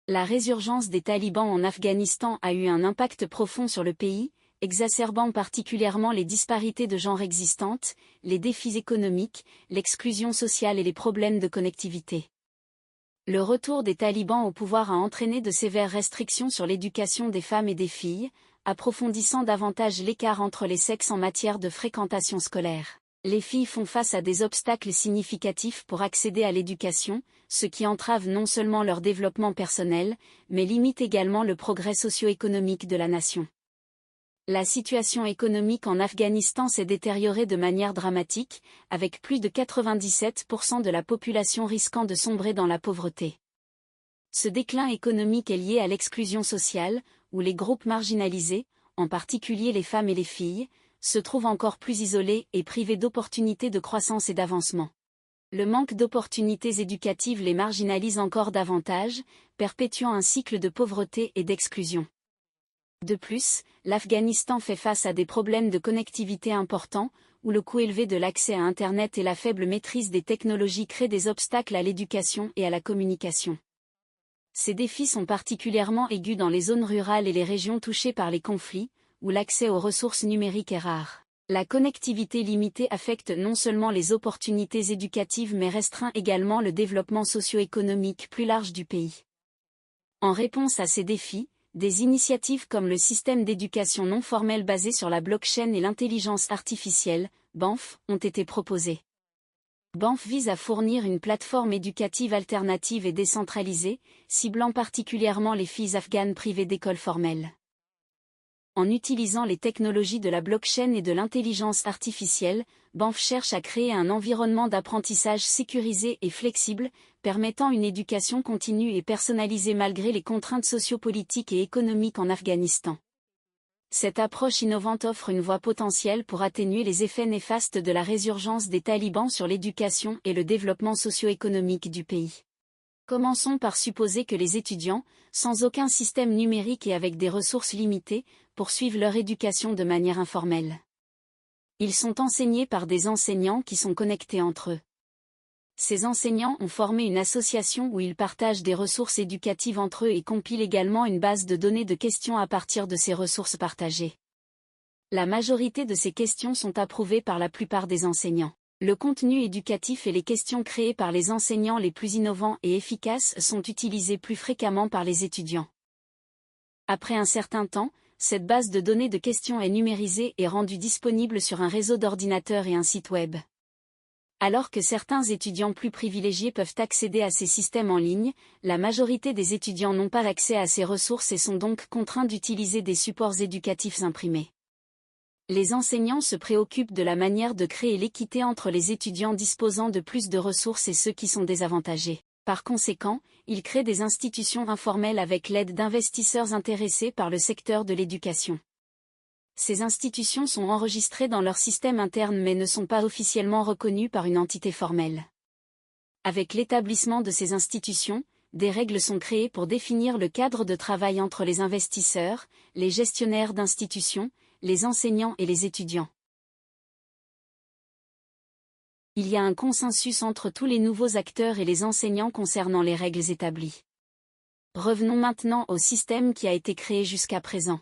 La résurgence des talibans en Afghanistan a eu un impact profond sur le pays, exacerbant particulièrement les disparités de genre existantes, les défis économiques, l'exclusion sociale et les problèmes de connectivité. Le retour des talibans au pouvoir a entraîné de sévères restrictions sur l'éducation des femmes et des filles, approfondissant davantage l'écart entre les sexes en matière de fréquentation scolaire. Les filles font face à des obstacles significatifs pour accéder à l'éducation, ce qui entrave non seulement leur développement personnel, mais limite également le progrès socio-économique de la nation. La situation économique en Afghanistan s'est détériorée de manière dramatique, avec plus de 97% de la population risquant de sombrer dans la pauvreté. Ce déclin économique est lié à l'exclusion sociale, où les groupes marginalisés, en particulier les femmes et les filles, se trouvent encore plus isolés et privés d'opportunités de croissance et d'avancement. Le manque d'opportunités éducatives les marginalise encore davantage, perpétuant un cycle de pauvreté et d'exclusion. De plus, l'Afghanistan fait face à des problèmes de connectivité importants, où le coût élevé de l'accès à Internet et la faible maîtrise des technologies créent des obstacles à l'éducation et à la communication. Ces défis sont particulièrement aigus dans les zones rurales et les régions touchées par les conflits, où l'accès aux ressources numériques est rare. La connectivité limitée affecte non seulement les opportunités éducatives mais restreint également le développement socio-économique plus large du pays. En réponse à ces défis, des initiatives comme le système d'éducation non formelle basé sur la blockchain et l'intelligence artificielle, BANF, ont été proposées. BANF vise à fournir une plateforme éducative alternative et décentralisée, ciblant particulièrement les filles afghanes privées d'écoles formelles. En utilisant les technologies de la blockchain et de l'intelligence artificielle, BANF cherche à créer un environnement d'apprentissage sécurisé et flexible, permettant une éducation continue et personnalisée malgré les contraintes sociopolitiques et économiques en Afghanistan. Cette approche innovante offre une voie potentielle pour atténuer les effets néfastes de la résurgence des talibans sur l'éducation et le développement socio-économique du pays. Commençons par supposer que les étudiants, sans aucun système numérique et avec des ressources limitées, poursuivent leur éducation de manière informelle. Ils sont enseignés par des enseignants qui sont connectés entre eux. Ces enseignants ont formé une association où ils partagent des ressources éducatives entre eux et compilent également une base de données de questions à partir de ces ressources partagées. La majorité de ces questions sont approuvées par la plupart des enseignants. Le contenu éducatif et les questions créées par les enseignants les plus innovants et efficaces sont utilisés plus fréquemment par les étudiants. Après un certain temps, cette base de données de questions est numérisée et rendue disponible sur un réseau d'ordinateurs et un site web. Alors que certains étudiants plus privilégiés peuvent accéder à ces systèmes en ligne, la majorité des étudiants n'ont pas accès à ces ressources et sont donc contraints d'utiliser des supports éducatifs imprimés. Les enseignants se préoccupent de la manière de créer l'équité entre les étudiants disposant de plus de ressources et ceux qui sont désavantagés. Par conséquent, ils créent des institutions informelles avec l'aide d'investisseurs intéressés par le secteur de l'éducation. Ces institutions sont enregistrées dans leur système interne mais ne sont pas officiellement reconnues par une entité formelle. Avec l'établissement de ces institutions, des règles sont créées pour définir le cadre de travail entre les investisseurs, les gestionnaires d'institutions, les enseignants et les étudiants. Il y a un consensus entre tous les nouveaux acteurs et les enseignants concernant les règles établies. Revenons maintenant au système qui a été créé jusqu'à présent.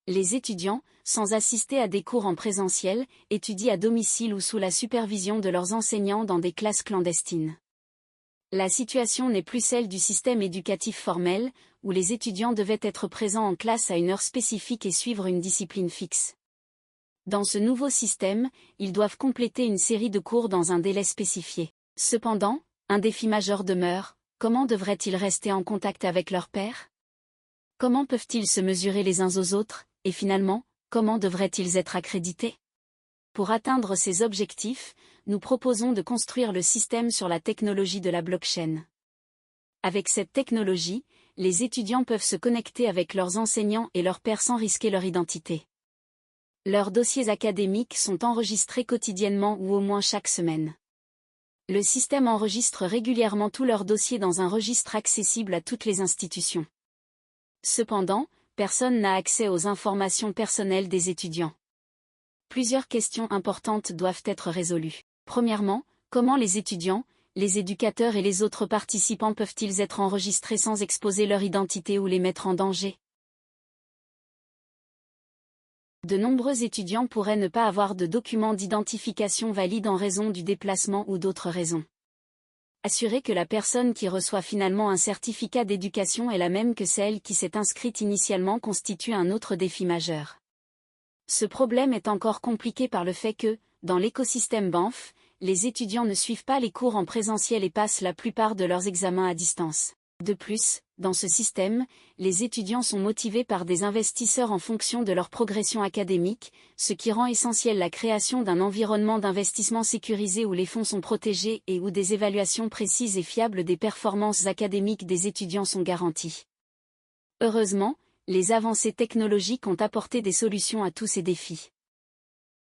Les étudiants, sans assister à des cours en présentiel, étudient à domicile ou sous la supervision de leurs enseignants dans des classes clandestines. La situation n'est plus celle du système éducatif formel, où les étudiants devaient être présents en classe à une heure spécifique et suivre une discipline fixe. Dans ce nouveau système, ils doivent compléter une série de cours dans un délai spécifié. Cependant, un défi majeur demeure: comment devraient-ils rester en contact avec leurs pairs? Comment peuvent-ils se mesurer les uns aux autres, et finalement, comment devraient-ils être accrédités? Pour atteindre ces objectifs, nous proposons de construire le système sur la technologie de la blockchain. Avec cette technologie, les étudiants peuvent se connecter avec leurs enseignants et leurs pairs sans risquer leur identité. Leurs dossiers académiques sont enregistrés quotidiennement ou au moins chaque semaine. Le système enregistre régulièrement tous leurs dossiers dans un registre accessible à toutes les institutions. Cependant, personne n'a accès aux informations personnelles des étudiants. Plusieurs questions importantes doivent être résolues. Premièrement, comment les étudiants, les éducateurs et les autres participants peuvent-ils être enregistrés sans exposer leur identité ou les mettre en danger? De nombreux étudiants pourraient ne pas avoir de documents d'identification valides en raison du déplacement ou d'autres raisons. Assurer que la personne qui reçoit finalement un certificat d'éducation est la même que celle qui s'est inscrite initialement constitue un autre défi majeur. Ce problème est encore compliqué par le fait que, dans l'écosystème Banff, les étudiants ne suivent pas les cours en présentiel et passent la plupart de leurs examens à distance. De plus, dans ce système, les étudiants sont motivés par des investisseurs en fonction de leur progression académique, ce qui rend essentielle la création d'un environnement d'investissement sécurisé où les fonds sont protégés et où des évaluations précises et fiables des performances académiques des étudiants sont garanties. Heureusement, les avancées technologiques ont apporté des solutions à tous ces défis.